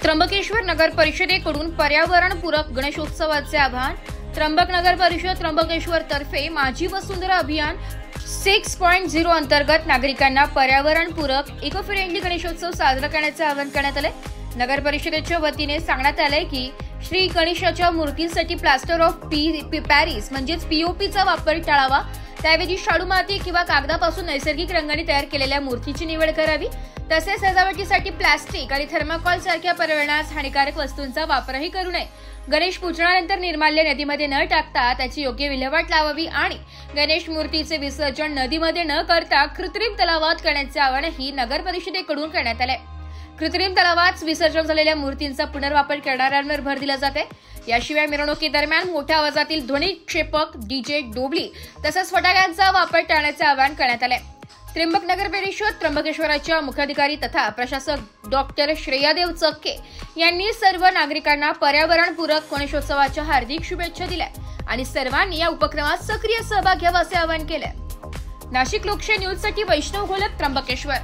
त्र्यंबकेश्वर नगर परिषदेकडून पर्यावरणपूरक गणेशोत्सवाचे आवाहन। त्र्यंबक नगर परिषद त्र्यंबकेश्वर तर्फे माझी वसुंधरा अभियान 6.0 अंतर्गत नागरिकांना पर्यावरणपूरक इको फ्रेंडली गणेशोत्सव साजरा करण्याचे आवाहन करण्यात आले। नगर परिषदेच्या वतीने सांगण्यात आले की श्री गणेशाच्या मूर्तींसाठी प्लास्टर ऑफ पॅरिस म्हणजेच पीओपीचा वापर टाळावा, त्याऐवजी शाडू माती किंवा कागदापासून नैसर्गिक रंगाने तयार केलेल्या मूर्तीची निवड करावी। तसेच सजावटीसाठी प्लास्टिक आणि थर्माकोल सारख्या पर्यावरणास हानिकारक वस्तूंचा वापरही करू नये। गणेश पूजनानंतर निर्माल्य नदीमध्ये न टाकता त्याची योग्य विल्हेवाट लावावी आणि गणेश मूर्तीचे विसर्जन नदीमध्ये न करता कृत्रिम तलावात करण्याचे आवाहनही नगर परिषदेकडून करण्यात आले। कृत्रिम तलावात विसर्जन झालेल्या मूर्तींचा पुनर्वापर करणाऱ्यांवर भर दिला जाते। याशिवाय मिरवणुकीदरम्यान मोठ्या आवाजातील ध्वनिक्षेपक, डीजे, डोबली तसेच फटाक्यांचा वापर टाळण्याचे आवाहन करण्यात आले। त्र्यंबक नगर परिषद त्र्यंबकेश्वराच्या मुख्याधिकारी तथा प्रशासक डॉक्टर श्रेयादेव चक्के यांनी सर्व नागरिकांना पर्यावरणपूरक गणेशोत्सवाच्या हार्दिक शुभेच्छा दिल्या आणि सर्वांनी या उपक्रमात सक्रिय सहभाग घ्यावा असे आवाहन केले। नाशिक लोकशाही न्यूजसाठी वैष्णव घोलप, त्र्यंबकेश्वर।